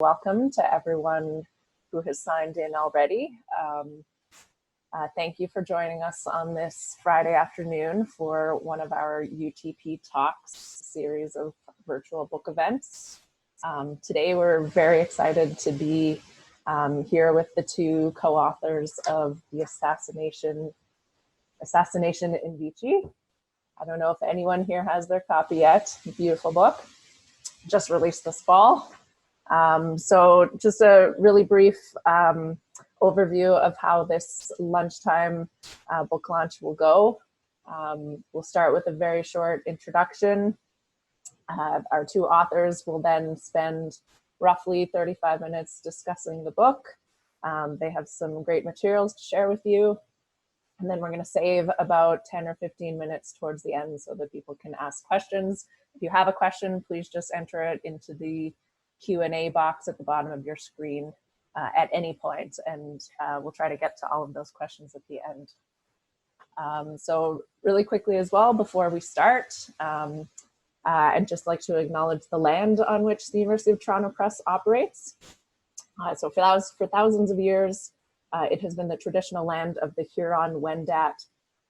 welcome to everyone who has signed in already. Thank you for joining us on this Friday afternoon for one of our UTP Talks series of virtual book events. Today we're very excited to be here with the two co-authors of the Assassination in Vichy. I don't know if anyone here has their copy yet. Beautiful book, just released this fall. So just a really brief overview of how this lunchtime book launch will go. We'll start with a very short introduction. Our two authors will then spend roughly 35 minutes discussing the book. They have some great materials to share with you. And then we're going to save about 10 or 15 minutes towards the end so that people can ask questions. If you have a question, please just enter it into the Q&A box at the bottom of your screen at any point, and we'll try to get to all of those questions at the end. So really quickly as well, before we start, I'd just like to acknowledge the land on which the University of Toronto Press operates. So for thousands of years, it has been the traditional land of the Huron, Wendat,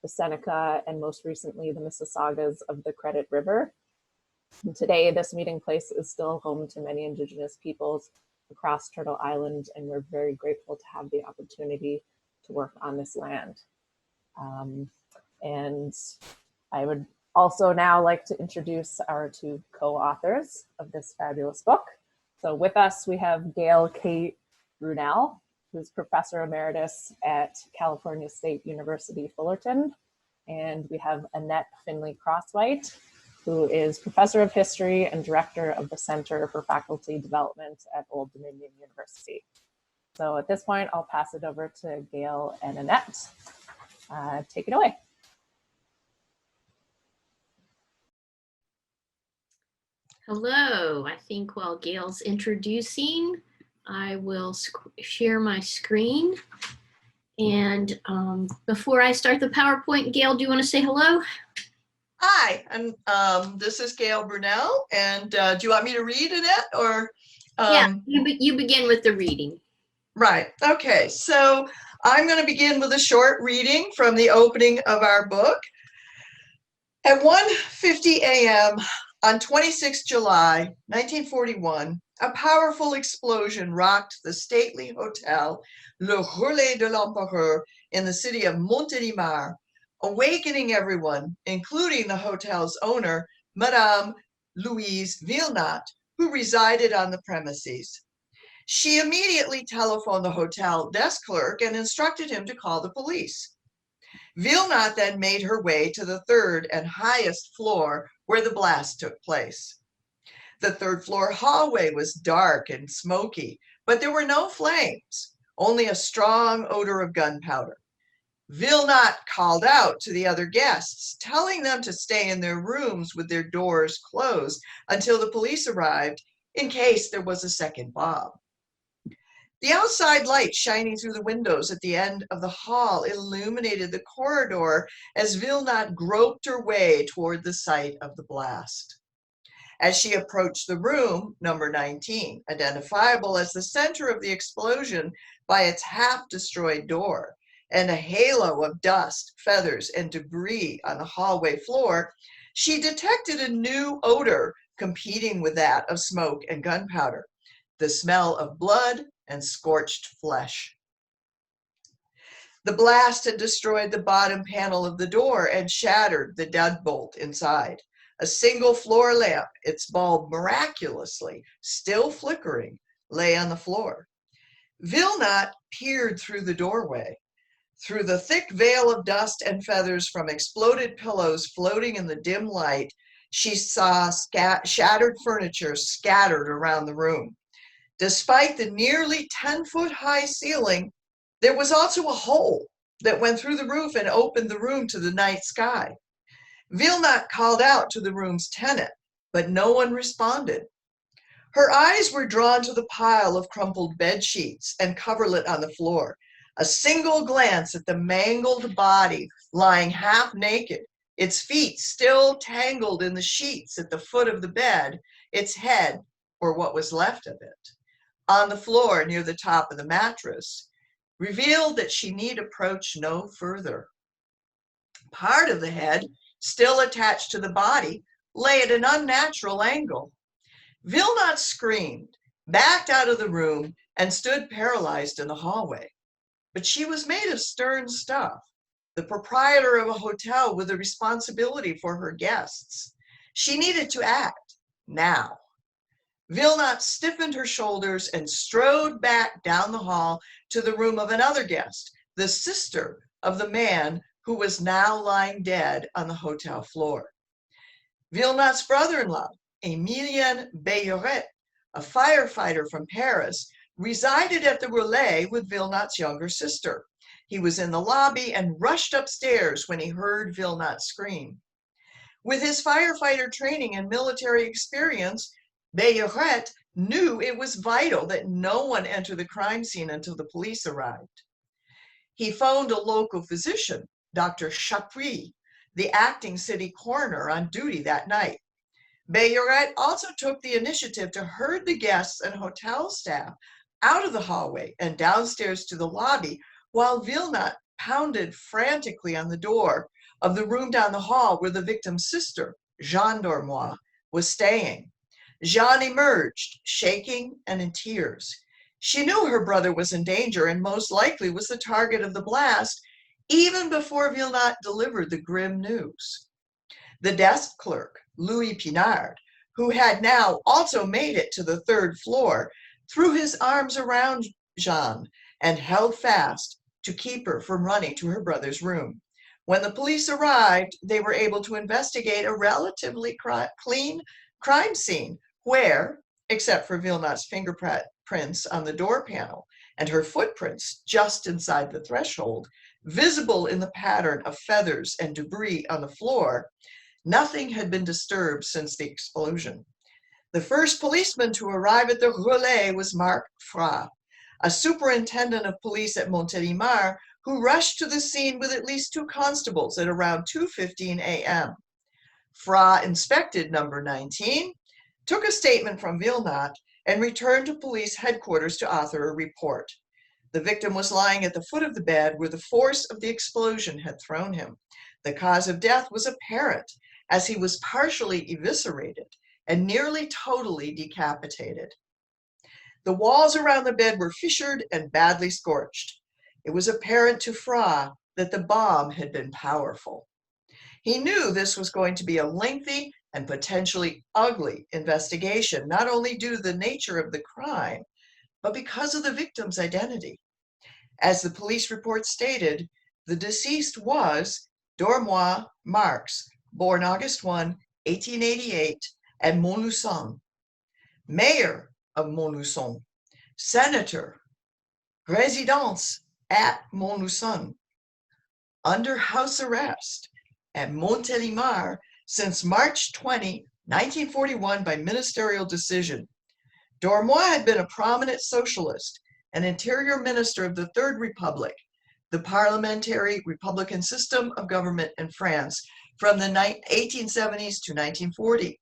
the Seneca, and most recently the Mississaugas of the Credit River. And today, this meeting place is still home to many Indigenous peoples across Turtle Island, and we're very grateful to have the opportunity to work on this land. And I would also now like to introduce our two co-authors of this fabulous book. So with us, we have Gail K. Brunel, who's Professor Emeritus at California State University, Fullerton. And we have Annette Finley-Crosswhite, who is Professor of History and Director of the Center for Faculty Development at Old Dominion University. So at this point, I'll pass it over to Gail and Annette. Take it away. Hello, I think while Gail's introducing, I will share my screen. And before I start the PowerPoint, Gail, do you want to say hello? Hi, and this is Gail Brunel. And do you want me to read, Annette, or? Yeah, you begin with the reading. Right. Okay. So I'm going to begin with a short reading from the opening of our book. At 1:50 a.m. on 26 July 1941, a powerful explosion rocked the stately hotel Le Relais de l'Empereur in the city of Montélimar, awakening everyone, including the hotel's owner, Madame Louise Villeneuve, who resided on the premises. She immediately telephoned the hotel desk clerk and instructed him to call the police. Villeneuve then made her way to the third and highest floor where the blast took place. The third floor hallway was dark and smoky, but there were no flames, only a strong odor of gunpowder. Villeneuve called out to the other guests, telling them to stay in their rooms with their doors closed until the police arrived in case there was a second bomb. The outside light shining through the windows at the end of the hall illuminated the corridor as Villeneuve groped her way toward the site of the blast. As she approached the room, number 19, identifiable as the center of the explosion by its half-destroyed door and a halo of dust, feathers, and debris on the hallway floor, she detected a new odor competing with that of smoke and gunpowder, the smell of blood and scorched flesh. The blast had destroyed the bottom panel of the door and shattered the deadbolt inside. A single floor lamp, its bulb miraculously still flickering, lay on the floor. Villeneuve peered through the doorway. Through the thick veil of dust and feathers from exploded pillows floating in the dim light, she saw shattered furniture scattered around the room. Despite the nearly 10-foot-high ceiling, there was also a hole that went through the roof and opened the room to the night sky. Villeneuve called out to the room's tenant, but no one responded. Her eyes were drawn to the pile of crumpled bed sheets and coverlet on the floor. A single glance at the mangled body lying half naked, its feet still tangled in the sheets at the foot of the bed, its head, or what was left of it, on the floor near the top of the mattress, revealed that she need approach no further. Part of the head, still attached to the body, lay at an unnatural angle. Vilnot screamed, backed out of the room, and stood paralyzed in the hallway. But she was made of stern stuff, the proprietor of a hotel with a responsibility for her guests. She needed to act now. Vilnot stiffened her shoulders and strode back down the hall to the room of another guest, the sister of the man who was now lying dead on the hotel floor. Vilnot's brother-in-law, Emilien Bayoret, a firefighter from Paris, resided at the Relais with Vilnot's younger sister. He was in the lobby and rushed upstairs when he heard Vilnot scream. With his firefighter training and military experience, Bayoret knew it was vital that no one enter the crime scene until the police arrived. He phoned a local physician, Dr. Chapuis, the acting city coroner on duty that night. Bayoret also took the initiative to herd the guests and hotel staff out of the hallway and downstairs to the lobby, while Vilnot pounded frantically on the door of the room down the hall where the victim's sister, Jeanne Dormoy, was staying. Jeanne emerged, shaking and in tears. She knew her brother was in danger and most likely was the target of the blast, even before Vilnot delivered the grim news. The desk clerk, Louis Pinard, who had now also made it to the third floor, threw his arms around Jeanne and held fast to keep her from running to her brother's room. When the police arrived, they were able to investigate a relatively clean crime scene where, except for Vilnot's fingerprints on the door panel and her footprints just inside the threshold, visible in the pattern of feathers and debris on the floor, nothing had been disturbed since the explosion. The first policeman to arrive at the Relais was Mark Fra, a superintendent of police at Montélimar, who rushed to the scene with at least 2 constables at around 2:15 a.m. Fra inspected number 19, took a statement from Vilnot, and returned to police headquarters to author a report. The victim was lying at the foot of the bed where the force of the explosion had thrown him. The cause of death was apparent, as he was partially eviscerated and nearly totally decapitated. The walls around the bed were fissured and badly scorched. It was apparent to Fra that the bomb had been powerful. He knew this was going to be a lengthy and potentially ugly investigation, not only due to the nature of the crime, but because of the victim's identity. As the police report stated, the deceased was Dormoy Marx, born August 1, 1888, at Montluçon, mayor of Montluçon, senator, residence at Montluçon, under house arrest at Montélimar since March 20, 1941 by ministerial decision. Dormoy had been a prominent socialist and interior minister of the Third Republic, the parliamentary republican system of government in France from the 1870s to 1940.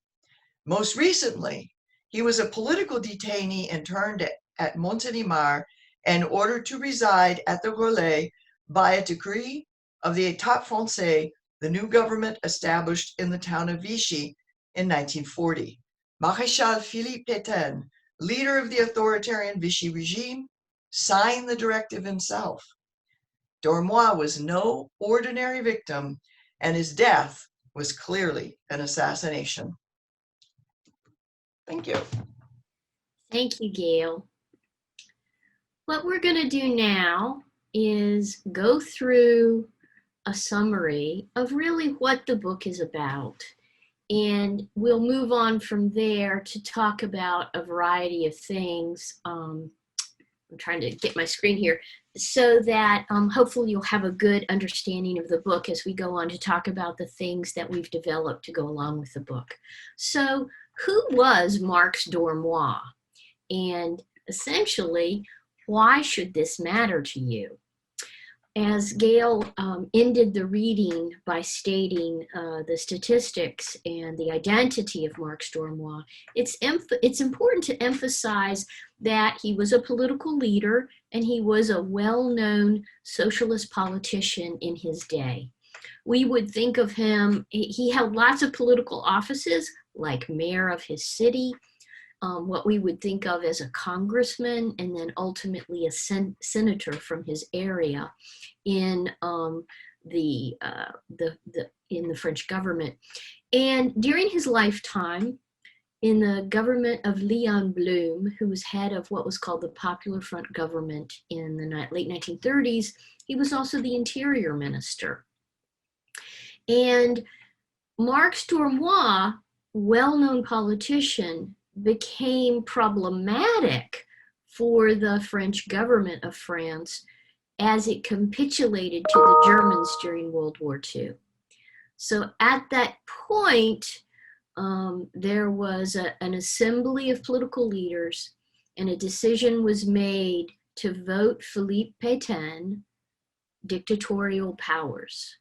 Most recently, he was a political detainee interned at Montélimar and ordered to reside at the Relais by a decree of the État Français, the new government established in the town of Vichy in 1940. Maréchal Philippe Pétain, leader of the authoritarian Vichy regime, signed the directive himself. Dormoy was no ordinary victim, and his death was clearly an assassination. Thank you. Thank you, Gail. What we're going to do now is go through a summary of really what the book is about. And we'll move on from there to talk about a variety of things. I'm trying to get my screen here so that hopefully you'll have a good understanding of the book as we go on to talk about the things that we've developed to go along with the book. So who was Marx Dormoy? And essentially, why should this matter to you? as Gail ended the reading by stating the statistics and the identity of Mark Stormois, it's important to emphasize that he was a political leader and he was a well-known socialist politician in his day. We would think of him, he held lots of political offices, like mayor of his city, what we would think of as a congressman, and then ultimately a senator from his area in the French government. And during his lifetime, in the government of Léon Blum, who was head of what was called the Popular Front government in the late 1930s, he was also the interior minister. And Mark Stormois, well-known politician, became problematic for the French government of France as it capitulated to the Germans during World War II. So at that point, there was an assembly of political leaders, and a decision was made to vote Philippe Pétain dictatorial powers.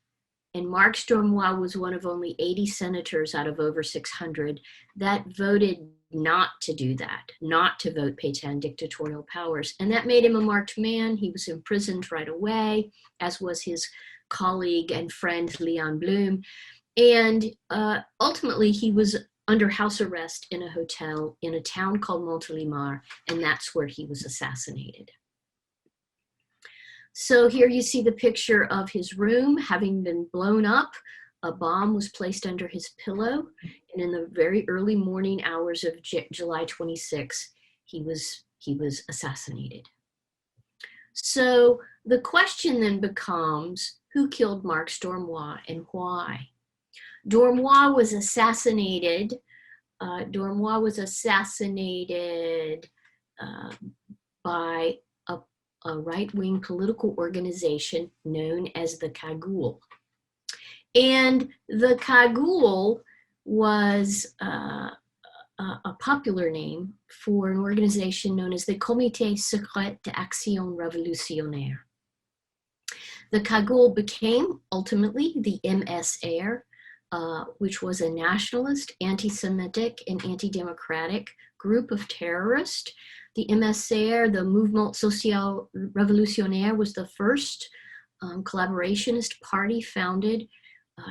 And Mark Stormois was one of only 80 senators out of over 600 that voted not to do that, not to vote Pétain dictatorial powers. And that made him a marked man. He was imprisoned right away, as was his colleague and friend Léon Blum. And ultimately, he was under house arrest in a hotel in a town called Montélimar, and that's where he was assassinated. So here you see the picture of his room having been blown up. A bomb was placed under his pillow, and in the very early morning hours of July 26, he was assassinated. So the question then becomes, who killed Mark Stormois and why? Dormoy was assassinated. By a right-wing political organization known as the Cagoule. And the Cagoule was a popular name for an organization known as the Comité Secret d'Action Révolutionnaire. The Cagoule became ultimately the MSR, which was a nationalist, anti-Semitic, and anti-democratic group of terrorists. The MSR, the Mouvement Social Révolutionnaire, was the first collaborationist party founded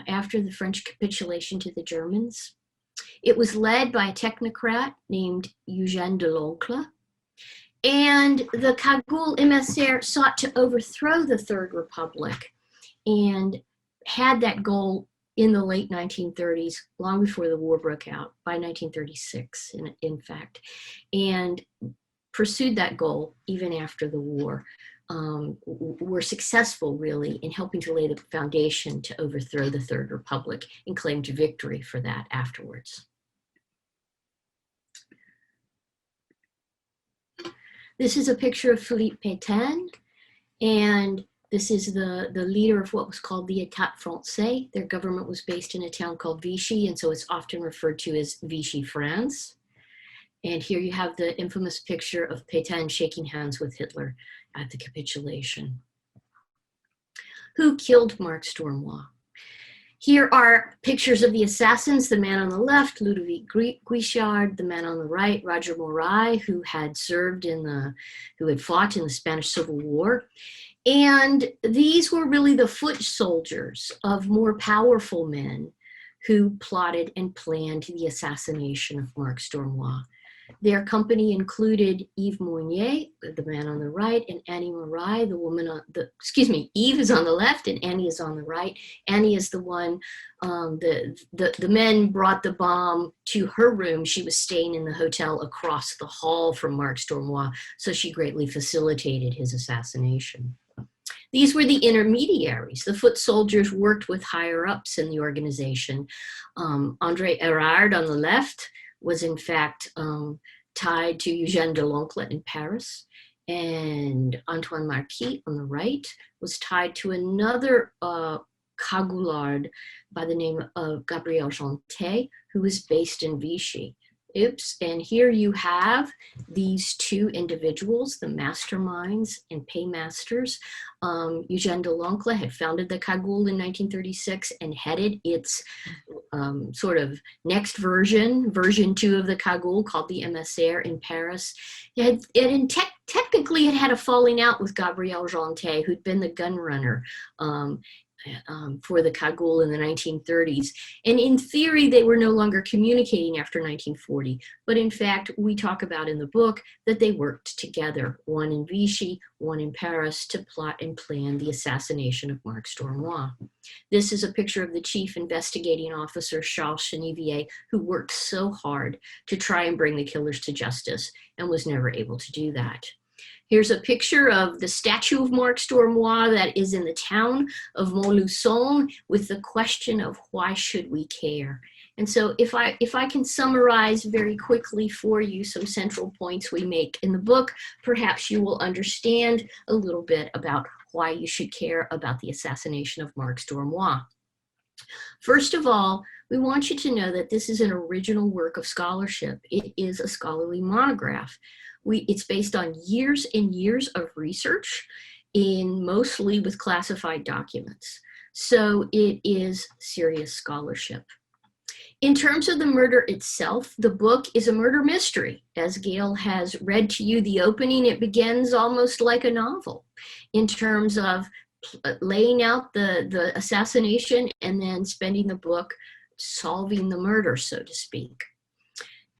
after the French capitulation to the Germans. It was led by a technocrat named Eugène Deloncle. And the Cagoule MSR sought to overthrow the Third Republic and had that goal in the late 1930s, long before the war broke out, by 1936, in fact, and pursued that goal even after the war. Were successful, really, in helping to lay the foundation to overthrow the Third Republic and claimed victory for that afterwards. This is a picture of Philippe Pétain, and this is the leader of what was called the État Français. Their government was based in a town called Vichy, and so it's often referred to as Vichy France. And here you have the infamous picture of Pétain shaking hands with Hitler at the capitulation. Who killed Mark Stormois? Here are pictures of the assassins. The man on the left, Ludovic Guichard. The man on the right, Roger Moray, who had fought in the Spanish Civil War. And these were really the foot soldiers of more powerful men who plotted and planned the assassination of Mark Stormois. Their company included Yves Mounier, the man on the right, and Annie Moray, the woman on the, Yves is on the left and Annie is on the right. Annie is the one, the men brought the bomb to her room. She was staying in the hotel across the hall from Mark Stormois, so she greatly facilitated his assassination. These were the intermediaries. The foot soldiers worked with higher ups in the organization. André Erard on the left was in fact tied to Eugène Deloncle in Paris, and Antoine Marquis on the right was tied to another Cagoulard by the name of Gabriel Jantet, who was based in Vichy. Oops, and here you have these two individuals, the masterminds and paymasters. Eugène de L'Oncle had founded the Cagoule in 1936 and headed its sort of next version 2 of the Cagoule, called the Emissaire in Paris. Technically it had a falling out with Gabriel Jeantet, who'd been the gun runner for the Cagoule in the 1930s. And in theory, they were no longer communicating after 1940. But in fact, we talk about in the book that they worked together, one in Vichy, one in Paris, to plot and plan the assassination of Mark Stormois. This is a picture of the chief investigating officer, Charles Chenevier, who worked so hard to try and bring the killers to justice and was never able to do that. Here's a picture of the statue of Mark Stormois that is in the town of Montluçon, with the question of why should we care? And so if I can summarize very quickly for you some central points we make in the book, perhaps you will understand a little bit about why you should care about the assassination of Mark Stormois. First of all, we want you to know that this is an original work of scholarship. It is a scholarly monograph. It's based on years and years of research, mostly with classified documents. So it is serious scholarship. In terms of the murder itself, the book is a murder mystery. As Gail has read to you the opening, it begins almost like a novel in terms of laying out the assassination and then spending the book solving the murder, so to speak.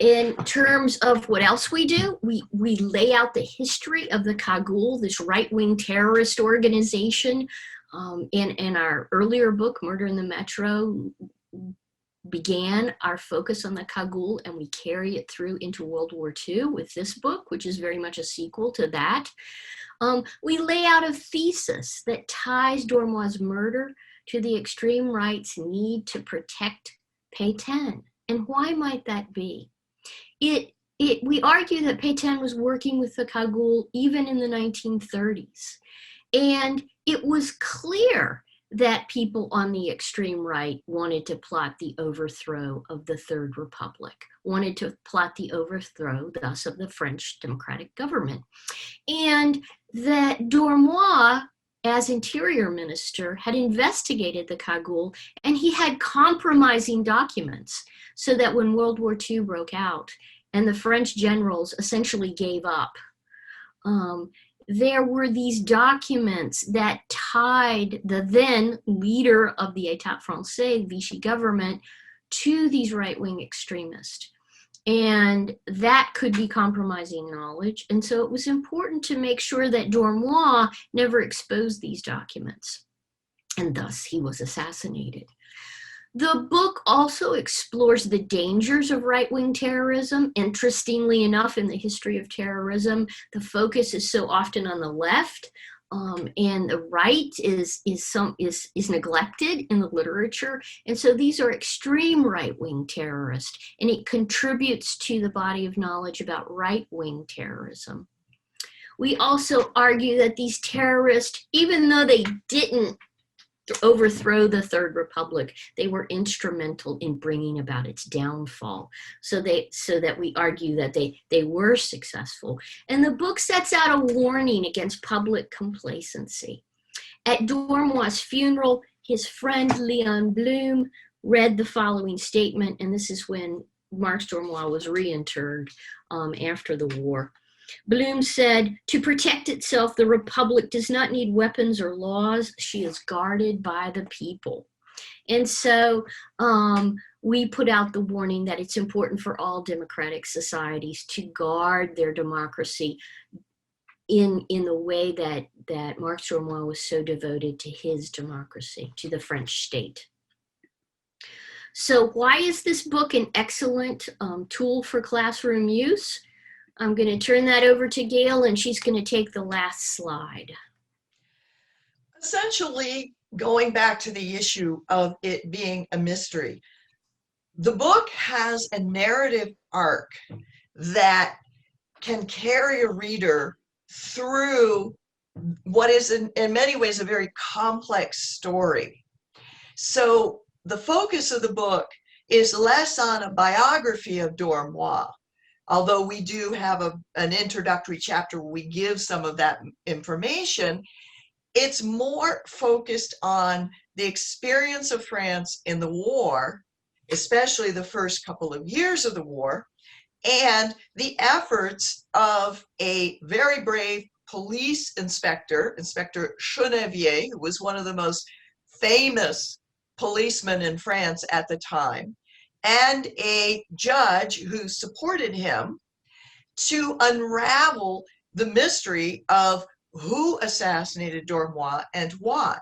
In terms of what else we do, we lay out the history of the Cagoule, this right-wing terrorist organization. In our earlier book, Murder in the Metro, began our focus on the Cagoule, and we carry it through into World War II with this book, which is very much a sequel to that. We lay out a thesis that ties Dormoy's murder to the extreme right's need to protect Pétain. And why might that be? We argue that Pétain was working with the Cagoule even in the 1930s. And it was clear that people on the extreme right wanted to plot the overthrow of the Third Republic, wanted to plot the overthrow, thus, of the French democratic government. And that Dormoy, as interior minister, had investigated the Cagoule, and he had compromising documents so that when World War II broke out and the French generals essentially gave up, there were these documents that tied the then leader of the État Français, Vichy government, to these right-wing extremists. And that could be compromising knowledge. And so it was important to make sure that Dormoy never exposed these documents. And thus he was assassinated. The book also explores the dangers of right-wing terrorism. Interestingly enough, in the history of terrorism, the focus is so often on the left, and the right is neglected in the literature. And so these are extreme right-wing terrorists, and it contributes to the body of knowledge about right-wing terrorism. We also argue that these terrorists, even though they didn't overthrow the Third Republic, they were instrumental in bringing about its downfall. So that we argue that they were successful. And the book sets out a warning against public complacency. At Dormoy's funeral, his friend Leon Blum read the following statement, and this is when Mark Stormois was reinterred after the war. Blum said, "To protect itself, the Republic does not need weapons or laws. She is guarded by the people." And so we put out the warning that it's important for all democratic societies to guard their democracy in the way that Mark Stormois was so devoted to his democracy, to the French state. So why is this book an excellent tool for classroom use? I'm going to turn that over to Gail, and she's going to take the last slide. Essentially, going back to the issue of it being a mystery, the book has a narrative arc that can carry a reader through what is in many ways a very complex story. So the focus of the book is less on a biography of Dormoy, although we do have an introductory chapter where we give some of that information. It's more focused on the experience of France in the war, especially the first couple of years of the war, and the efforts of a very brave police inspector, Inspector Chenevier, who was one of the most famous policemen in France at the time, and a judge who supported him to unravel the mystery of who assassinated Dormoy and why.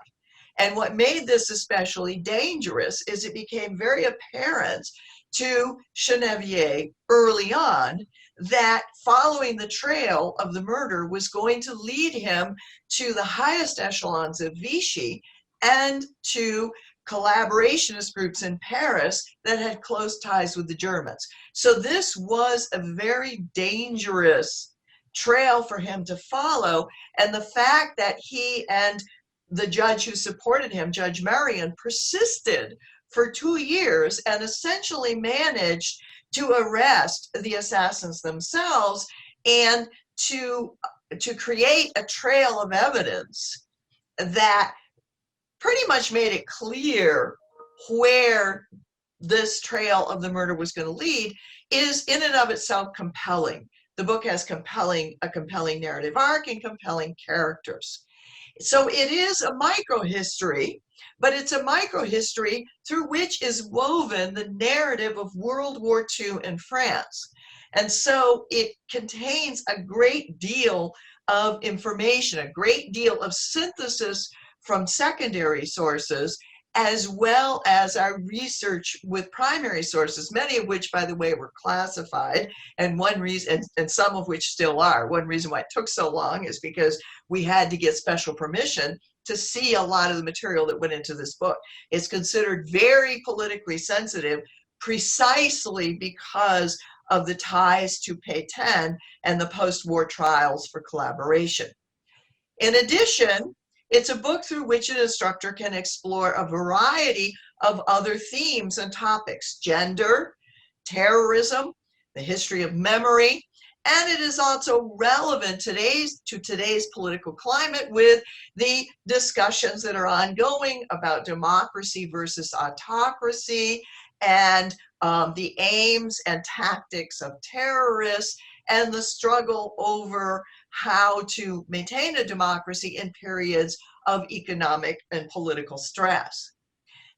And what made this especially dangerous is it became very apparent to Chenevier early on that following the trail of the murder was going to lead him to the highest echelons of Vichy and to collaborationist groups in Paris that had close ties with the Germans. So this was a very dangerous trail for him to follow. And the fact that he and the judge who supported him, Judge Marion, persisted for 2 years and essentially managed to arrest the assassins themselves and to create a trail of evidence that pretty much made it clear where this trail of the murder was going to lead is in and of itself compelling. The book has a compelling narrative arc and compelling characters. So it is a microhistory, but it's a microhistory through which is woven the narrative of World War II in France. And so it contains a great deal of information, a great deal of synthesis from secondary sources, as well as our research with primary sources, many of which, by the way, were classified, and one reason, and some of which still are. One reason why it took so long is because we had to get special permission to see a lot of the material that went into this book. It's considered very politically sensitive precisely because of the ties to Pétain and the post-war trials for collaboration. In addition, it's a book through which an instructor can explore a variety of other themes and topics: gender, terrorism, the history of memory, and it is also relevant to today's political climate with the discussions that are ongoing about democracy versus autocracy, and the aims and tactics of terrorists, and the struggle over how to maintain a democracy in periods of economic and political stress.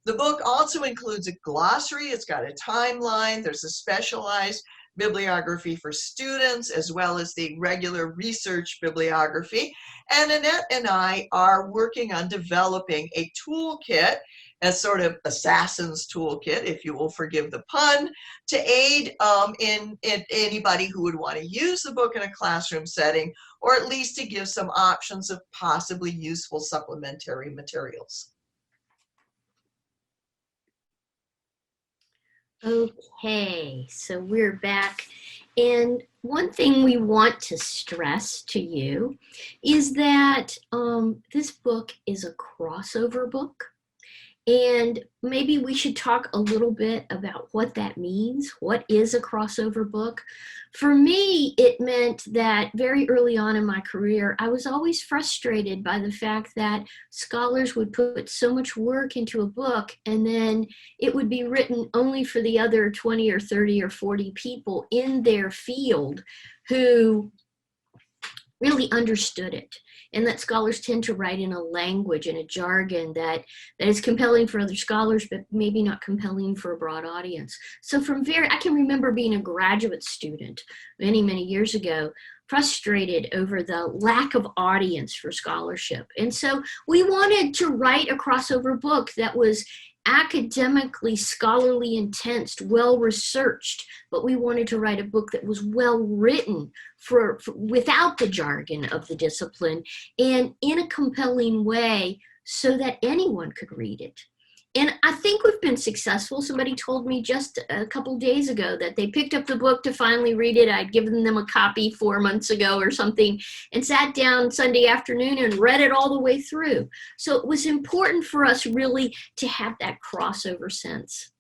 The book also includes a glossary. It's got a timeline. There's a specialized bibliography for students, as well as the regular research bibliography. And Annette and I are working on developing a toolkit, a sort of assassin's toolkit, if you will forgive the pun, to aid in anybody who would want to use the book in a classroom setting, or at least to give some options of possibly useful supplementary materials. Okay, so we're back. And one thing we want to stress to you is that this book is a crossover book. And maybe we should talk a little bit about what that means. What is a crossover book? For me, it meant that very early on in my career, I was always frustrated by the fact that scholars would put so much work into a book and then it would be written only for the other 20 or 30 or 40 people in their field who really understood it, and that scholars tend to write in a language and a jargon that is compelling for other scholars, but maybe not compelling for a broad audience. So I can remember being a graduate student many, many years ago, frustrated over the lack of audience for scholarship. And so we wanted to write a crossover book that was academically, scholarly, intense, well-researched, but we wanted to write a book that was well-written for without the jargon of the discipline and in a compelling way so that anyone could read it. And I think we've been successful. Somebody told me just a couple days ago that they picked up the book to finally read it. I'd given them a copy 4 months ago or something and sat down Sunday afternoon and read it all the way through. So it was important for us really to have that crossover sense.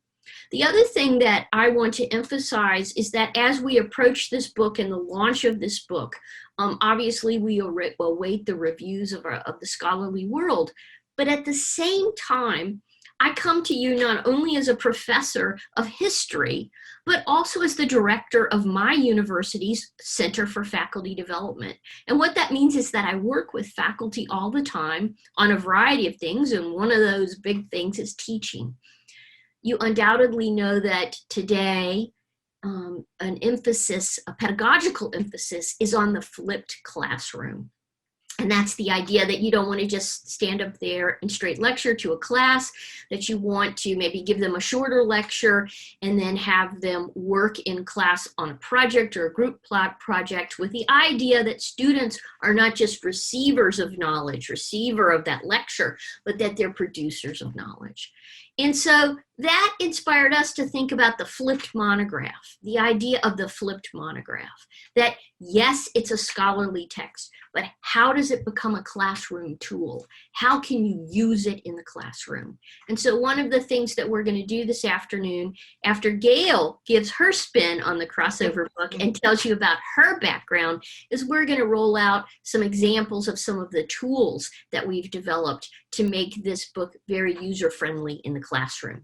The other thing that I want to emphasize is that as we approach this book and the launch of this book, obviously we await the reviews of the scholarly world, but at the same time, I come to you not only as a professor of history, but also as the director of my university's Center for Faculty Development. And what that means is that I work with faculty all the time on a variety of things, and one of those big things is teaching. You undoubtedly know that today, a pedagogical emphasis is on the flipped classroom. And that's the idea that you don't want to just stand up there and straight lecture to a class, that you want to maybe give them a shorter lecture and then have them work in class on a project or a group project, with the idea that students are not just receivers of knowledge, receiver of that lecture, but that they're producers of knowledge. And so that inspired us to think about the flipped monograph, the idea of the flipped monograph, that yes, it's a scholarly text, but how does it become a classroom tool? How can you use it in the classroom? And so one of the things that we're going to do this afternoon, after Gail gives her spin on the crossover book and tells you about her background, is we're going to roll out some examples of some of the tools that we've developed to make this book very user-friendly in the classroom.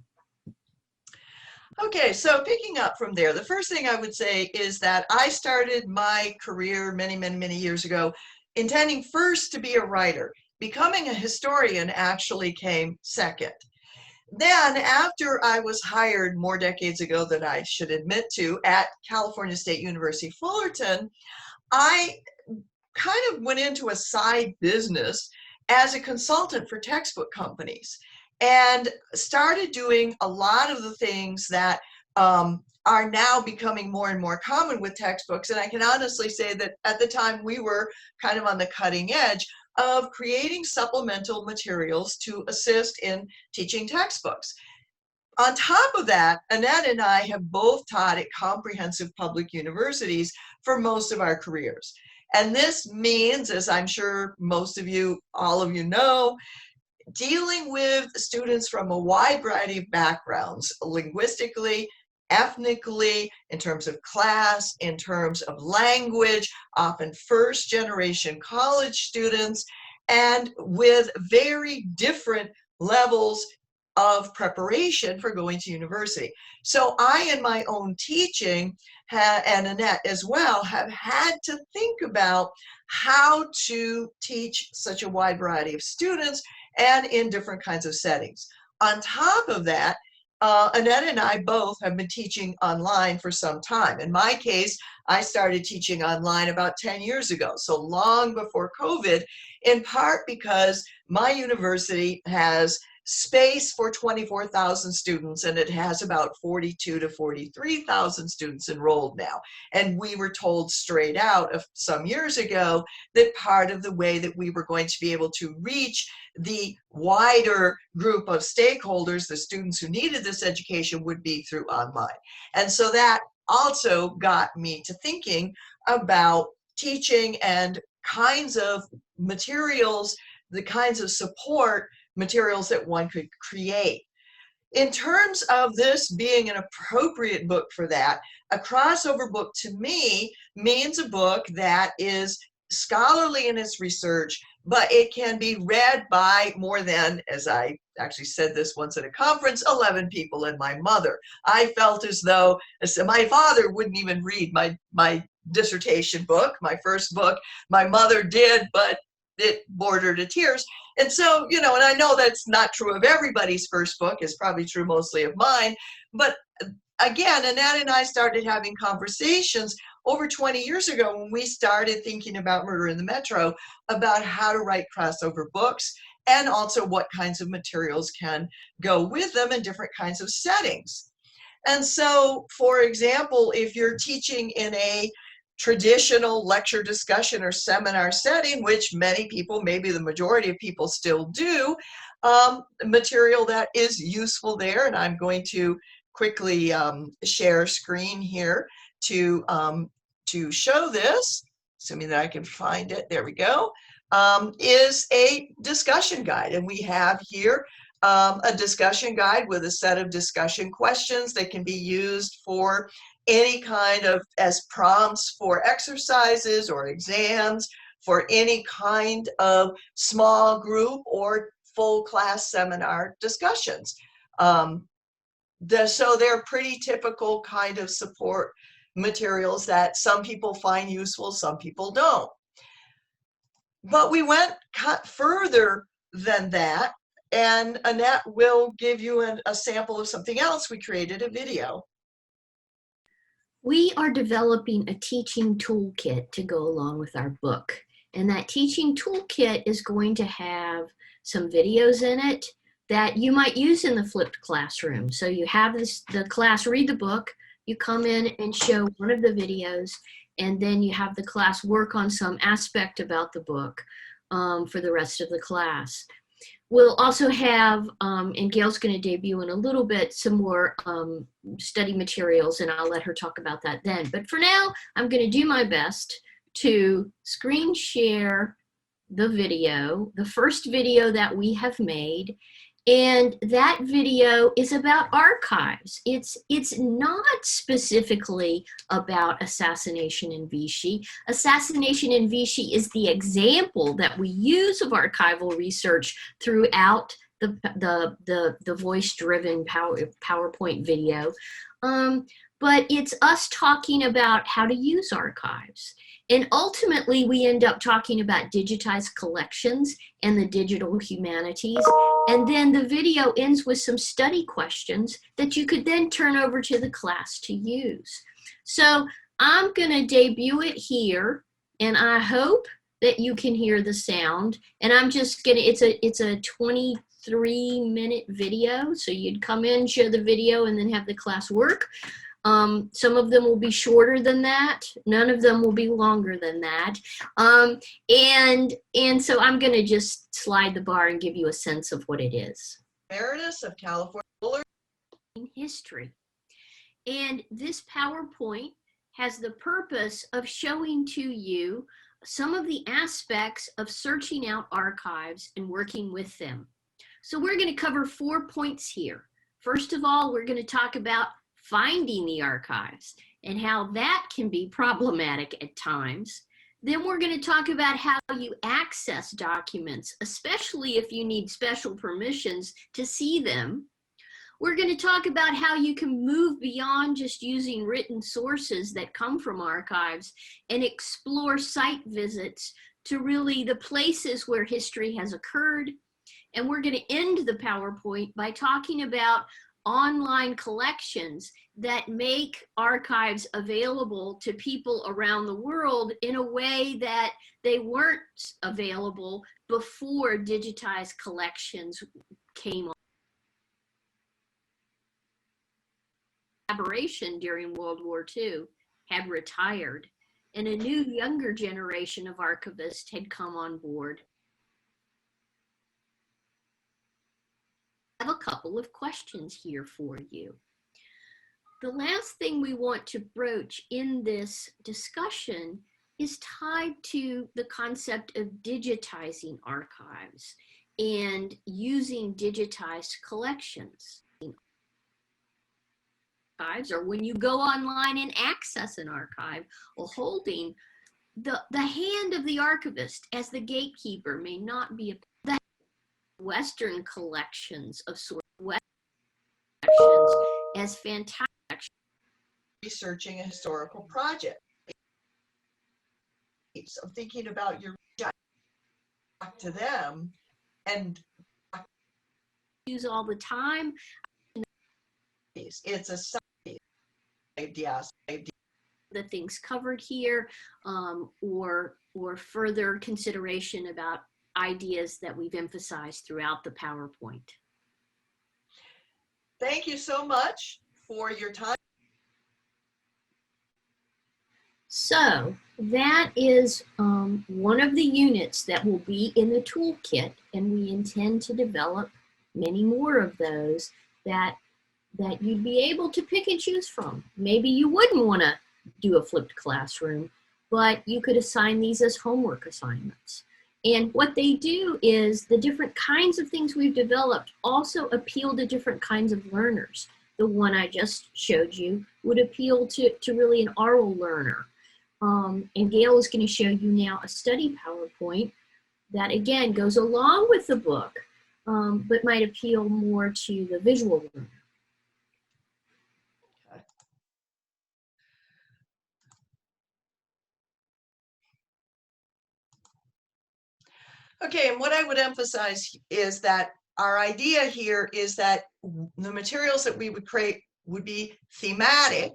Okay, so picking up from there, the first thing I would say is that I started my career many years ago intending first to be a writer. Becoming a historian actually came second. Then, after I was hired more decades ago than I should admit to at California State University, Fullerton, I kind of went into a side business as a consultant for textbook companies and started doing a lot of the things that are now becoming more and more common with textbooks. And I can honestly say that at the time we were kind of on the cutting edge of creating supplemental materials to assist in teaching textbooks. On top of that, Annette and I have both taught at comprehensive public universities for most of our careers. And this means, as I'm sure most of you, all of you know, dealing with students from a wide variety of backgrounds, linguistically, ethnically, in terms of class, in terms of language, often first-generation college students, and with very different levels of preparation for going to university. So I, in my own teaching, and Annette as well, have had to think about how to teach such a wide variety of students and in different kinds of settings. On top of that, Annette and I both have been teaching online for some time. In my case, I started teaching online about 10 years ago, so long before COVID, in part because my university has space for 24,000 students, and it has about 42 to 43,000 students enrolled now. And we were told straight out of some years ago that part of the way that we were going to be able to reach the wider group of stakeholders, the students who needed this education, would be through online. And so that also got me to thinking about teaching and kinds of materials, the kinds of support materials that one could create. In terms of this being an appropriate book for that, a crossover book to me means a book that is scholarly in its research, but it can be read by more than, as I actually said this once at a conference, 11 people and my mother. I felt as though my father wouldn't even read my dissertation book, my first book. My mother did, but it bored her to tears. And so, and I know that's not true of everybody's first book, it's probably true mostly of mine. But again, Annette and I started having conversations over 20 years ago when we started thinking about Murder in the Metro, about how to write crossover books and also what kinds of materials can go with them in different kinds of settings. And so, for example, if you're teaching in a traditional lecture discussion or seminar setting, which many people, maybe the majority of people still do, material that is useful there. And I'm going to quickly share screen here to show this, assuming that I can find it. There we go. Is a discussion guide. And we have here a discussion guide with a set of discussion questions that can be used for any kind of, as prompts for exercises or exams, for any kind of small group or full class seminar discussions. So they're pretty typical kind of support materials that some people find useful, some people don't. But we went further than that, and Annette will give you a sample of something else. We created a video. We are developing a teaching toolkit to go along with our book. And that teaching toolkit is going to have some videos in it that you might use in the flipped classroom. So you have the class read the book, you come in and show one of the videos, and then you have the class work on some aspect about the book for the rest of the class. We'll also have, and Gail's going to debut in a little bit, some more study materials, and I'll let her talk about that then. But for now, I'm going to do my best to screen share the video, the first video that we have made. And that video is about archives. It's not specifically about Assassination in Vichy. Assassination in Vichy is the example that we use of archival research throughout the voice-driven PowerPoint video. But it's us talking about how to use archives. And ultimately, we end up talking about digitized collections and the digital humanities. And then the video ends with some study questions that you could then turn over to the class to use. So I'm going to debut it here, and I hope that you can hear the sound. And I'm just going to, it's a 23-minute video. So you'd come in, show the video, and then have the class work. Some of them will be shorter than that. None of them will be longer than that. And so I'm going to just slide the bar and give you a sense of what it is. Emeritus of California History. And this PowerPoint has the purpose of showing to you some of the aspects of searching out archives and working with them. So we're going to cover 4 points here. First of all, we're going to talk about finding the archives and how that can be problematic at times. Then we're going to talk about how you access documents, especially if you need special permissions to see them. We're going to talk about how you can move beyond just using written sources that come from archives and explore site visits to really the places where history has occurred. And we're going to end the PowerPoint by talking about online collections that make archives available to people around the world in a way that they weren't available before digitized collections came on. Collaboration during World War II had retired, and a new younger generation of archivists had come on board. I have a couple of questions here for you. The last thing we want to broach in this discussion is tied to the concept of digitizing archives and using digitized collections. Archives, or when you go online and access an archive, or holding the hand of the archivist as the gatekeeper may not be the Western collections of source collections as fantastic. researching a historical project. So thinking about your back to them and use all the time. It's a idea. The things covered here, or further consideration about ideas that we've emphasized throughout the PowerPoint. Thank you so much for your time. So that is one of the units that will be in the toolkit, and we intend to develop many more of those that you'd be able to pick and choose from. Maybe you wouldn't want to do a flipped classroom, but you could assign these as homework assignments. And what they do is the different kinds of things we've developed also appeal to different kinds of learners. The one I just showed you would appeal to really an oral learner. And Gail is going to show you now a study PowerPoint that again goes along with the book, but might appeal more to the visual learner. Okay, and what I would emphasize is that our idea here is that the materials that we would create would be thematic.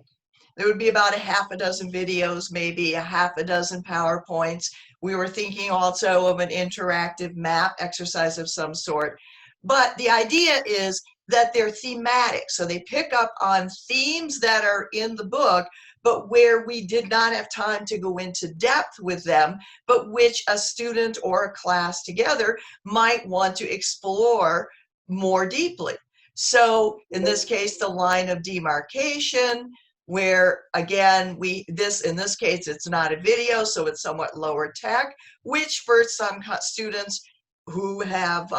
There would be about a half a dozen videos, maybe a half a dozen PowerPoints. We were thinking also of an interactive map exercise of some sort. But the idea is that they're thematic. So they pick up on themes that are in the book, but where we did not have time to go into depth with them, but which a student or a class together might want to explore more deeply. So in this case, the line of demarcation, where again, in this case, it's not a video, so it's somewhat lower tech, which for some students who have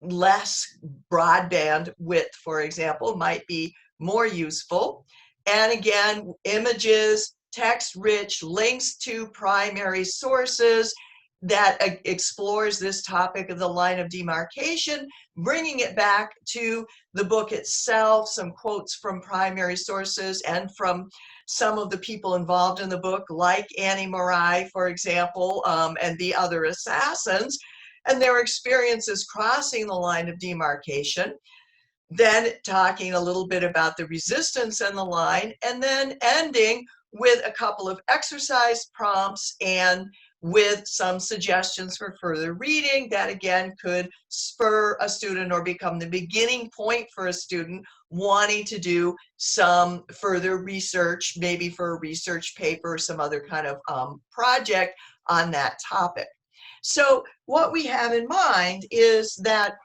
less broadband width, for example, might be more useful. And again, images, text-rich, links to primary sources that explores this topic of the line of demarcation, bringing it back to the book itself, some quotes from primary sources and from some of the people involved in the book, like Annie Murray, for example, and the other assassins, and their experiences crossing the line of demarcation. Then talking a little bit about the resistance and the line, and then ending with a couple of exercise prompts and with some suggestions for further reading that again could spur a student or become the beginning point for a student wanting to do some further research, maybe for a research paper or some other kind of project on that topic. So what we have in mind is that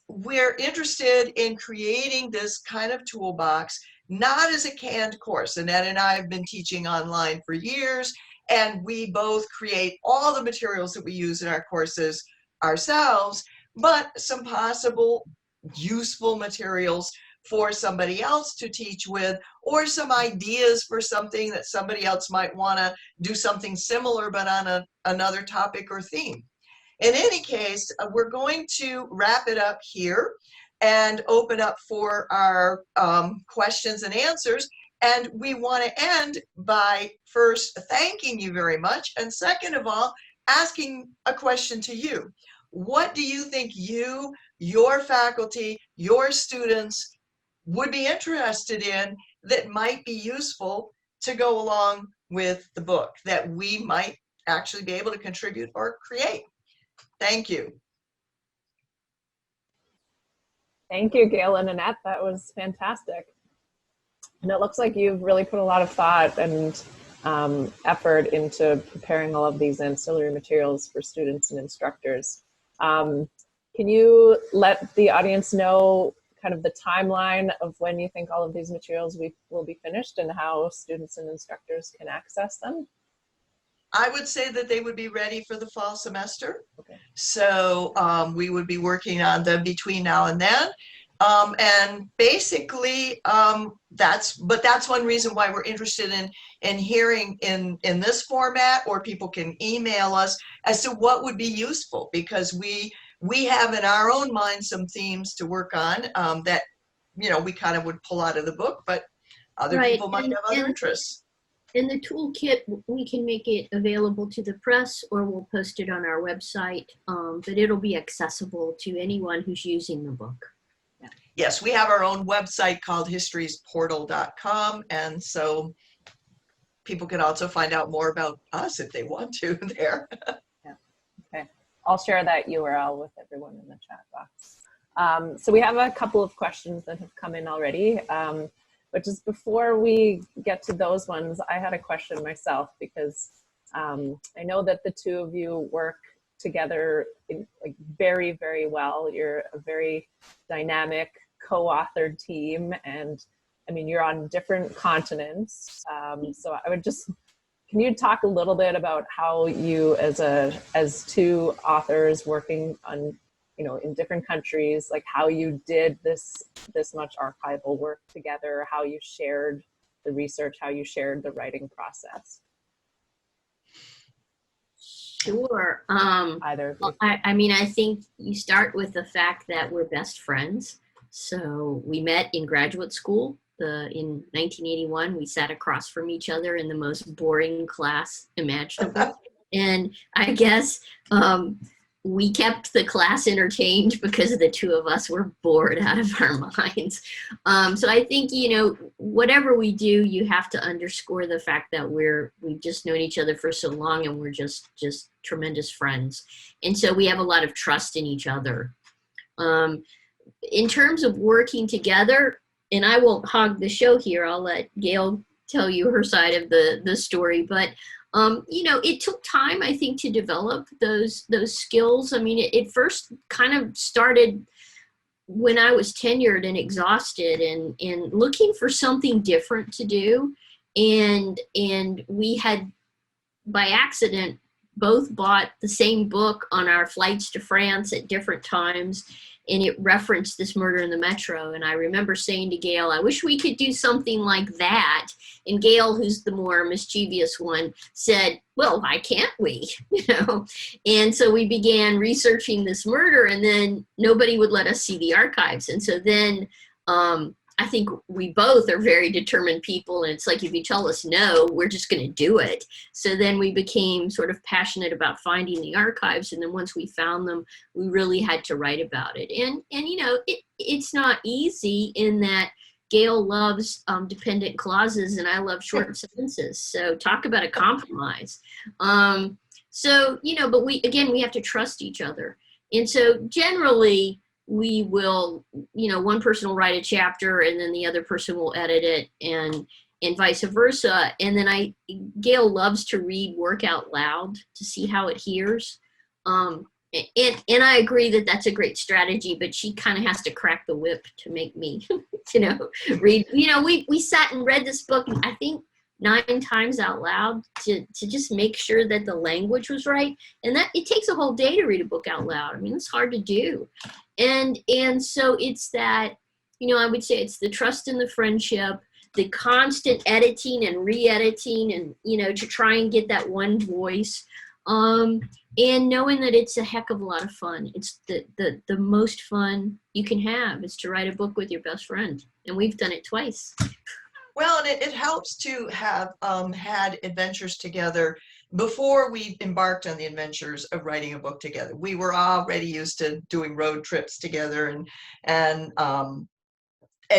we're interested in creating this kind of toolbox, not as a canned course. Annette and I have been teaching online for years, and we both create all the materials that we use in our courses ourselves, but some possible useful materials for somebody else to teach with, or some ideas for something that somebody else might want to do something similar, but on another topic or theme. In any case, we're going to wrap it up here and open up for our questions and answers. And we want to end by first thanking you very much, and second of all, asking a question to you. What do you think you, your faculty, your students would be interested in that might be useful to go along with the book that we might actually be able to contribute or create? Thank you. Thank you, Gail and Annette. That was fantastic. And it looks like you've really put a lot of thought and effort into preparing all of these ancillary materials for students and instructors. Can you let the audience know kind of the timeline of when you think all of these materials will be finished and how students and instructors can access them? I would say that they would be ready for the fall semester. Okay. So we would be working on them between now and then. And basically, that's one reason why we're interested in hearing in this format, or people can email us as to what would be useful, because we have in our own mind some themes to work on that, you know, we kind of would pull out of the book, but other people might have other interests. And the toolkit, we can make it available to the press, or we'll post it on our website, but it'll be accessible to anyone who's using the book. Yeah. Yes, we have our own website called historiesportal.com, and so people can also find out more about us if they want to there. Yeah. Okay. I'll share that URL with everyone in the chat box. So we have a couple of questions that have come in already. But just before we get to those ones, I had a question myself, because I know that the two of you work together very, very well. You're a very dynamic co-authored team, and I mean, you're on different continents. So I would just can you talk a little bit about how you, as two authors working on, in different countries, like how you did this much archival work together, how you shared the research, how you shared the writing process? Sure. Either of you. Well, I mean, I think you start with the fact that we're best friends. So we met in graduate school in 1981. We sat across from each other in the most boring class imaginable. And I guess we kept the class entertained because the two of us were bored out of our minds. So I think, whatever we do, you have to underscore the fact that we've just known each other for so long, and we're just tremendous friends. And so we have a lot of trust in each other. In terms of working together, and I won't hog the show here, I'll let Gail tell you her side of the story, but it took time, I think, to develop those skills. I mean, it first kind of started when I was tenured and exhausted and looking for something different to do. And we had, by accident, both bought the same book on our flights to France at different times, and it referenced this Murder in the Metro. And I remember saying to Gail, I wish we could do something like that. And Gail, who's the more mischievous one, said, well, why can't we? And so we began researching this murder, and then nobody would let us see the archives. And so then I think we both are very determined people, and it's like, if you tell us no, we're just going to do it. So then we became sort of passionate about finding the archives, and then once we found them, we really had to write about it. And it's not easy, in that Gail loves dependent clauses and I love short sentences. So talk about a compromise. But we have to trust each other. And so generally, we will, one person will write a chapter and then the other person will edit it, and vice versa. And then Gail loves to read work out loud to see how it hears. And I agree that that's a great strategy, but she kind of has to crack the whip to make me, read. We sat and read this book, I think 9 times out loud to just make sure that the language was right. And that it takes a whole day to read a book out loud. I mean, it's hard to do. And so it's that, I would say it's the trust and the friendship, the constant editing and re-editing, and, to try and get that one voice. And knowing that it's a heck of a lot of fun. It's the most fun you can have is to write a book with your best friend. And we've done it twice. Well, and it helps to have had adventures together before we embarked on the adventures of writing a book together. We were already used to doing road trips together and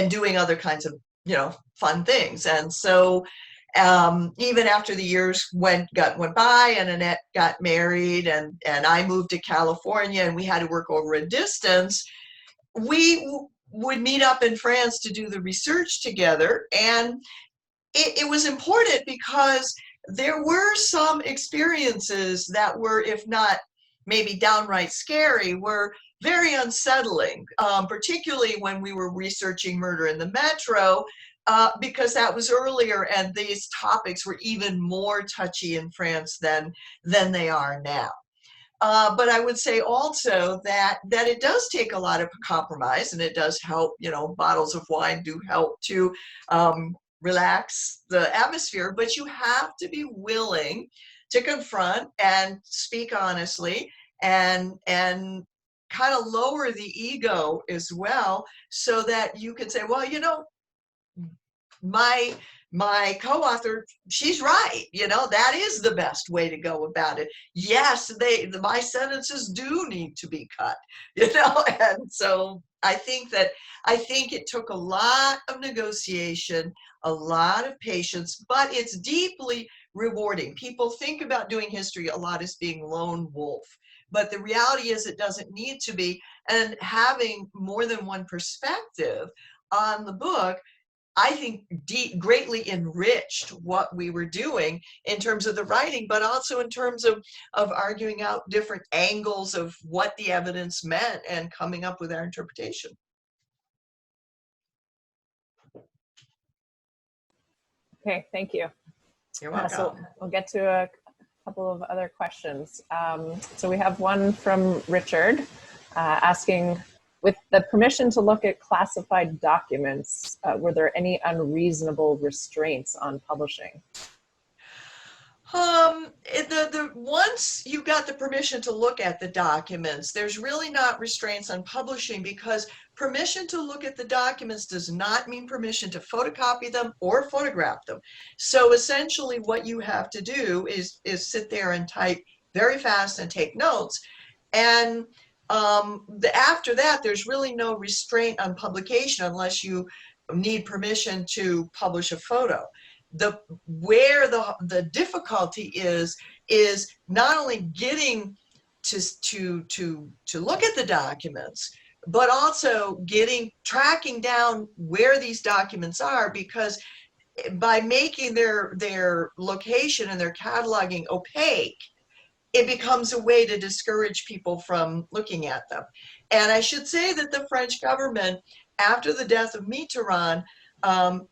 doing other kinds of fun things. And so even after the years went by and Annette got married and I moved to California and we had to work over a distance, we would meet up in France to do the research together. And it was important because there were some experiences that were, if not maybe downright scary, were very unsettling, particularly when we were researching Murder in the Metro, because that was earlier and these topics were even more touchy in France than they are now. But I would say also that it does take a lot of compromise, and it does help, bottles of wine do help to relax the atmosphere, but you have to be willing to confront and speak honestly and kind of lower the ego as well, so that you can say, well, my co-author, she's right. That is the best way to go about it. Yes, my sentences do need to be cut, and so I think it took a lot of negotiation, a lot of patience, but it's deeply rewarding. People think about doing history a lot as being lone wolf, but the reality is it doesn't need to be. And having more than one perspective on the book, I think greatly enriched what we were doing in terms of the writing, but also in terms of arguing out different angles of what the evidence meant and coming up with our interpretation. Okay, thank you. You're welcome. So we'll get to a couple of other questions. So we have one from Richard asking, with the permission to look at classified documents, were there any unreasonable restraints on publishing? Once you got the permission to look at the documents, there's really not restraints on publishing, because permission to look at the documents does not mean permission to photocopy them or photograph them. So essentially what you have to do is sit there and type very fast and take notes. And after that, there's really no restraint on publication unless you need permission to publish a photo. Where the difficulty is not only getting to look at the documents, but also tracking down where these documents are, because by making their location and their cataloging opaque, it becomes a way to discourage people from looking at them. And I should say that the French government, after the death of Mitterrand,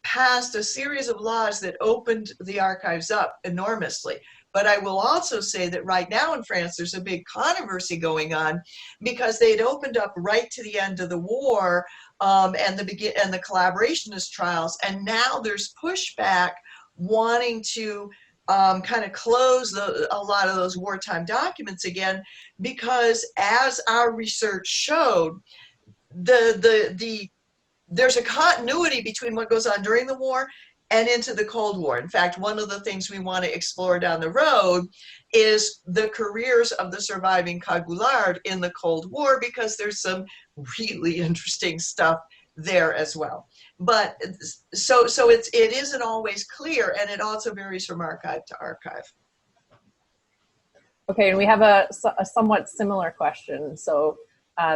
passed a series of laws that opened the archives up enormously. But I will also say that right now in France, there's a big controversy going on, because they'd opened up right to the end of the war and the collaborationist trials, and now there's pushback wanting to kind of close a lot of those wartime documents again, because as our research showed, there's a continuity between what goes on during the war and into the Cold War. In fact, one of the things we want to explore down the road is the careers of the surviving Cagoulards in the Cold War, because there's some really interesting stuff there as well. But so it isn't always clear, and it also varies from archive to archive. Okay, and we have a somewhat similar question. So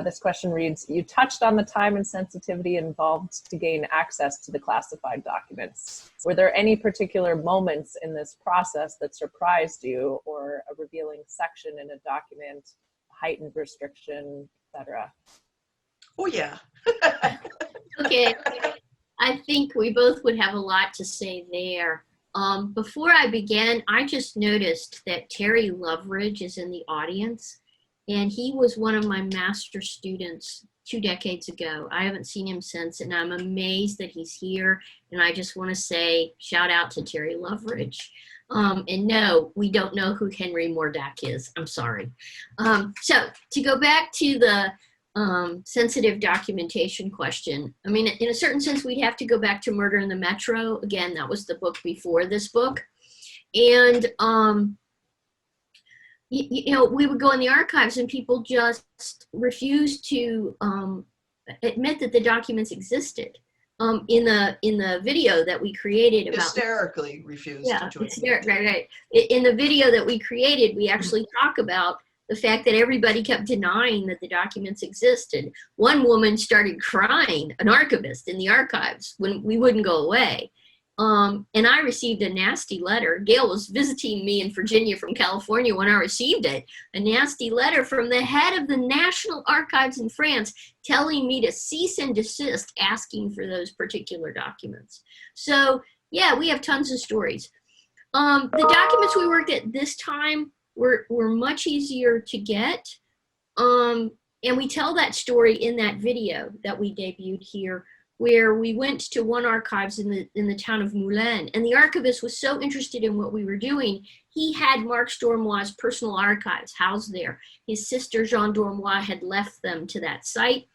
this question reads, you touched on the time and sensitivity involved to gain access to the classified documents. Were there any particular moments in this process that surprised you, or a revealing section in a document, heightened restriction, etc.? Oh yeah. Okay, I think we both would have a lot to say there. Before I begin, I just noticed that Terry Loveridge is in the audience, and he was one of my master students 2 decades ago. I haven't seen him since, and I'm amazed that he's here, and I just want to say shout out to Terry Loveridge. And no, we don't know who Henry Mordack is. I'm sorry. So to go back to the sensitive documentation question. I mean, in a certain sense, we'd have to go back to Murder in the Metro. Again, that was the book before this book. And, you know, we would go in the archives and people just refused to admit that the documents existed. In the video that we created about— Hysterically refused to admit. Right. In the video that we created, we actually talk about the fact that everybody kept denying that the documents existed. One woman started crying, an archivist in the archives, when we wouldn't go away. And I received a nasty letter. Gail was visiting me in Virginia from California when I received it. A nasty letter from the head of the National Archives in France telling me to cease and desist asking for those particular documents. So yeah, we have tons of stories. The documents we worked at this time were much easier to get. And we tell that story in that video that we debuted here, where we went to one archives in the town of Moulins, and the archivist was so interested in what we were doing, he had Mark Stormois' personal archives housed there. His sister, Jean Dormoy, had left them to that site,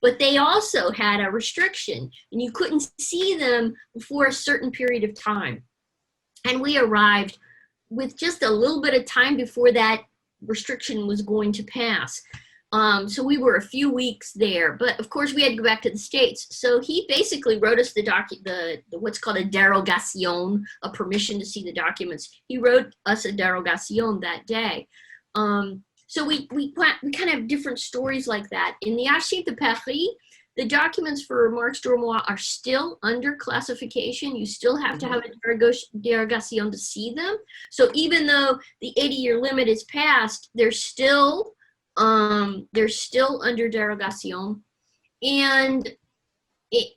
but they also had a restriction, and you couldn't see them for a certain period of time. And we arrived with just a little bit of time before that restriction was going to pass. So we were a few weeks there, but of course we had to go back to the States. So he basically wrote us the what's called a derogation, a permission to see the documents. He wrote us a derogation that day. So we kind of have different stories like that. In the Archives de Paris, the documents for Mark Stormois are still under classification. You still have to have a derogation to see them. So even though the 80-year limit is passed, they're still under derogation. And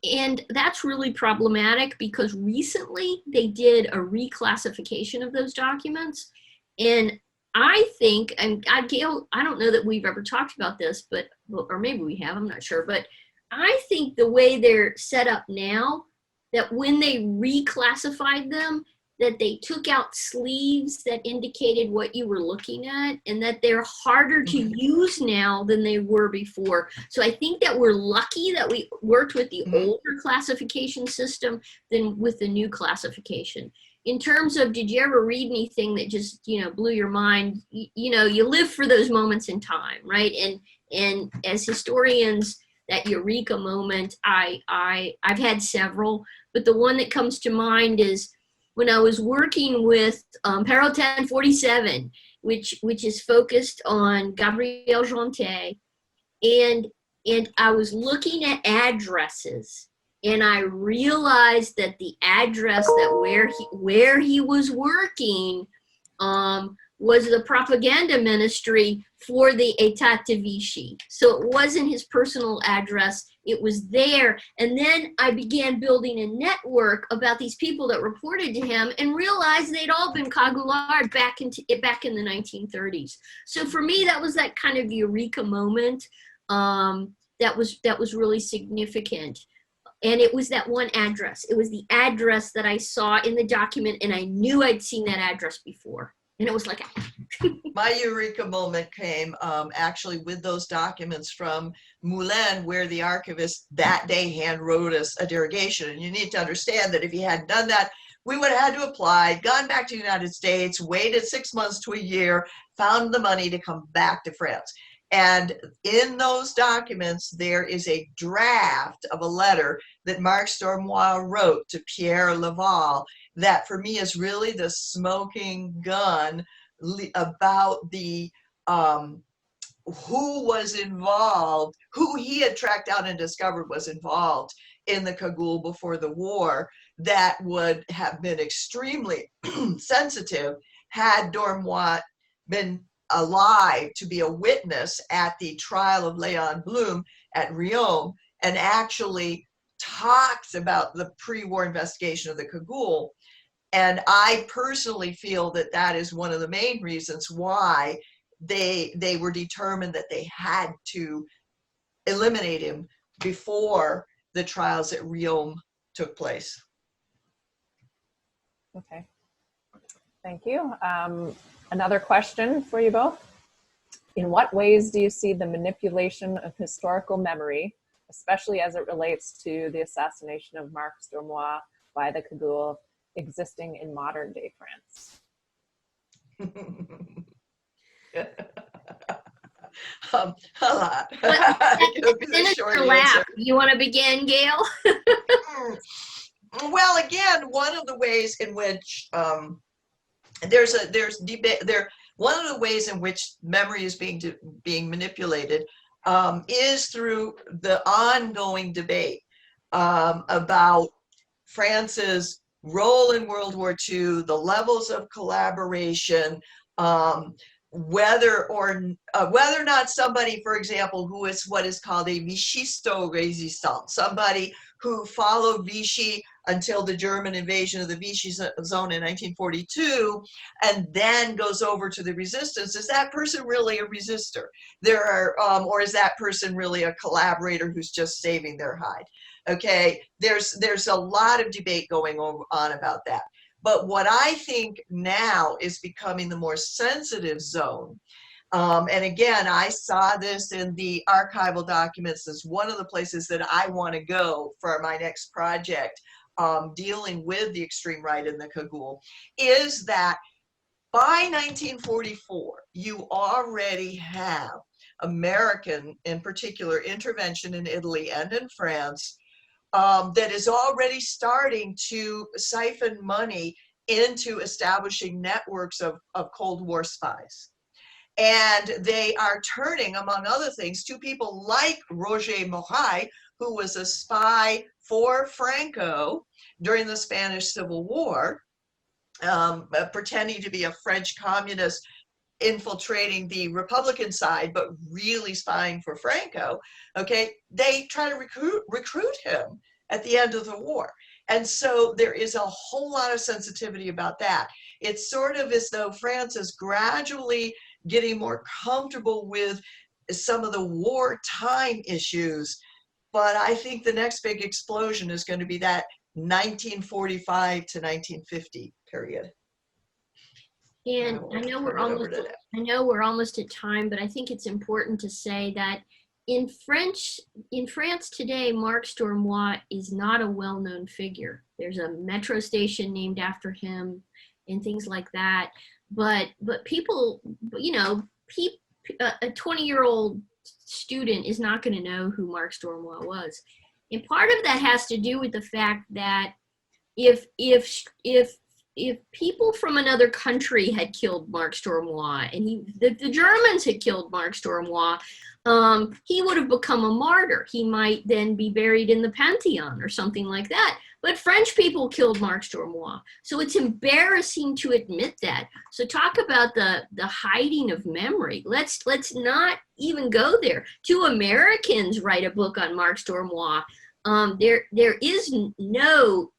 And that's really problematic because recently they did a reclassification of those documents. And I think, and Gail, I don't know that we've ever talked about this, but, or maybe we have, I'm not sure, but I think the way they're set up now, that when they reclassified them, that they took out sleeves that indicated what you were looking at, and that they're harder to use now than they were before. So I think that we're lucky that we worked with the older classification system than with the new classification. In terms of, did you ever read anything that just, blew your mind? You live for those moments in time, right? And as historians, that eureka moment, I've had several, but the one that comes to mind is when I was working with Perot 1047, which is focused on Gabriel Janté, and I was looking at addresses, and I realized that the address that where he was working was the propaganda ministry for the État de Vichy. So it wasn't his personal address, it was there. And then I began building a network about these people that reported to him and realized they'd all been Cagoulard back in the 1930s. So for me, that was that kind of eureka moment that was really significant. And it was that one address. It was the address that I saw in the document, and I knew I'd seen that address before. And it was like, my eureka moment came actually with those documents from Moulin, where the archivist that day hand wrote us a derogation. And you need to understand that if he hadn't done that, we would have had to apply, gone back to the United States, waited 6 months to a year, found the money to come back to France. And in those documents, there is a draft of a letter that Mark Stormois wrote to Pierre Laval that for me is really the smoking gun about the who was involved, who he had tracked down and discovered was involved in the Cagoule before the war, that would have been extremely sensitive had Dormoy been alive to be a witness at the trial of Léon Blum at Riom, and actually talks about the pre-war investigation of the Cagoule. And I personally feel that that is one of the main reasons why they were determined that they had to eliminate him before the trials at Riom took place. Okay, thank you. Another question for you both. In what ways do you see the manipulation of historical memory, especially as it relates to the assassination of Mark Stormois by the Cagoule, existing in modern day France? A lot. You want to begin, Gail? Well, again, one of the ways in which there's debate there. One of the ways in which memory is being manipulated is through the ongoing debate about France's role in World War II, the levels of collaboration, whether or not somebody, for example, who is what is called a Vichisto resistant, somebody who followed Vichy until the German invasion of the Vichy zone in 1942, and then goes over to the resistance, is that person really a resistor? Or is that person really a collaborator who's just saving their hide? Okay, there's a lot of debate going on about that. But what I think now is becoming the more sensitive zone, and again, I saw this in the archival documents as one of the places that I want to go for my next project, dealing with the extreme right in the Cagoule, is that by 1944, you already have American, in particular, intervention in Italy and in France, that is already starting to siphon money into establishing networks of Cold War spies. And they are turning, among other things, to people like Roger Moray, who was a spy for Franco during the Spanish Civil War, pretending to be a French communist, infiltrating the Republican side, but really spying for Franco, okay, they try to recruit him at the end of the war. And so there is a whole lot of sensitivity about that. It's sort of as though France is gradually getting more comfortable with some of the wartime issues. But I think the next big explosion is going to be that 1945 to 1950 period. And I know we're almost at time, but I think it's important to say that in France today, Mark Stormois is not a well-known figure. There's a metro station named after him and things like that. But people, you know, a 20-year-old student is not going to know who Mark Stormois was. And part of that has to do with the fact that if people from another country had killed Mark Stormois and the Germans had killed Mark Stormois, he would have become a martyr. He might then be buried in the Pantheon or something like that. But French people killed Mark Stormois. So it's embarrassing to admit that. So talk about the hiding of memory. Let's not even go there. 2 Americans write a book on Mark Stormois. There is no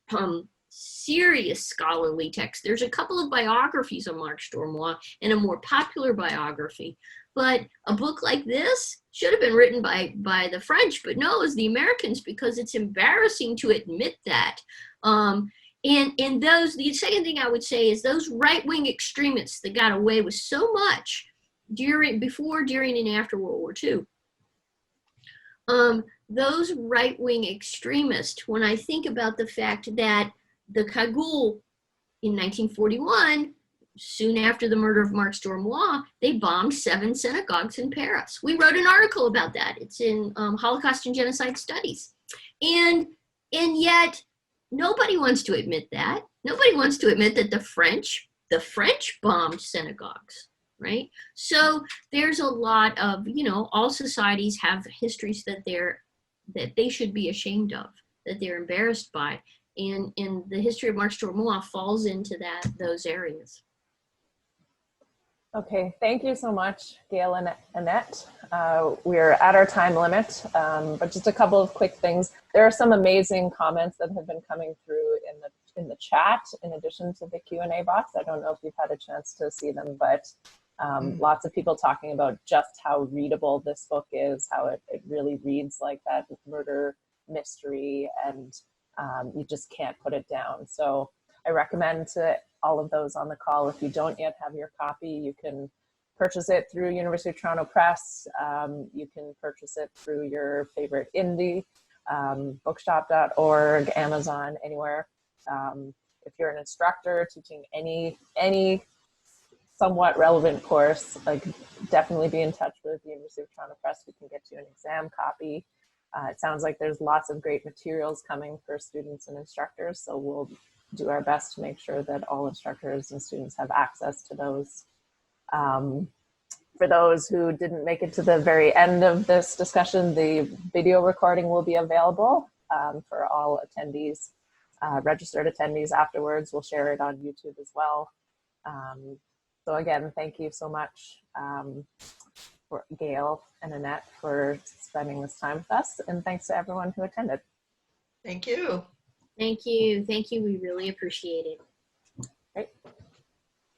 serious scholarly text. There's a couple of biographies on Mark Stormois and a more popular biography. But a book like this should have been written by the French, but no, it's the Americans, because it's embarrassing to admit that. And the second thing I would say is those right-wing extremists that got away with so much before, during, and after World War II. Those right-wing extremists, when I think about the fact that the Cagoule in 1941, soon after the murder of Mark Stormois, they bombed 7 synagogues in Paris. We wrote an article about that. It's in Holocaust and Genocide Studies. And yet, nobody wants to admit that. Nobody wants to admit that the French bombed synagogues, right? So there's a lot of, you know, all societies have histories that they should be ashamed of, that they're embarrassed by. And the history of Mark Stormois falls into those areas. Okay, thank you so much, Gail and Annette. We're at our time limit, but just a couple of quick things. There are some amazing comments that have been coming through in the chat, in addition to the Q&A box. I don't know if you've had a chance to see them, but lots of people talking about just how readable this book is, how it really reads like that murder mystery, and you just can't put it down. So I recommend to all of those on the call, if you don't yet have your copy, you can purchase it through University of Toronto Press. You can purchase it through your favorite indie, bookshop.org, Amazon, anywhere. If you're an instructor teaching any somewhat relevant course, like, definitely be in touch with the University of Toronto Press. We can get you an exam copy. It sounds like there's lots of great materials coming for students and instructors, so we'll do our best to make sure that all instructors and students have access to those. For those who didn't make it to the very end of this discussion, the video recording will be available for all attendees, registered attendees afterwards. We'll share it on YouTube as well. So again, thank you so much, for Gail and Annette, for spending this time with us, and thanks to everyone who attended. Thank you. Thank you. We really appreciate it.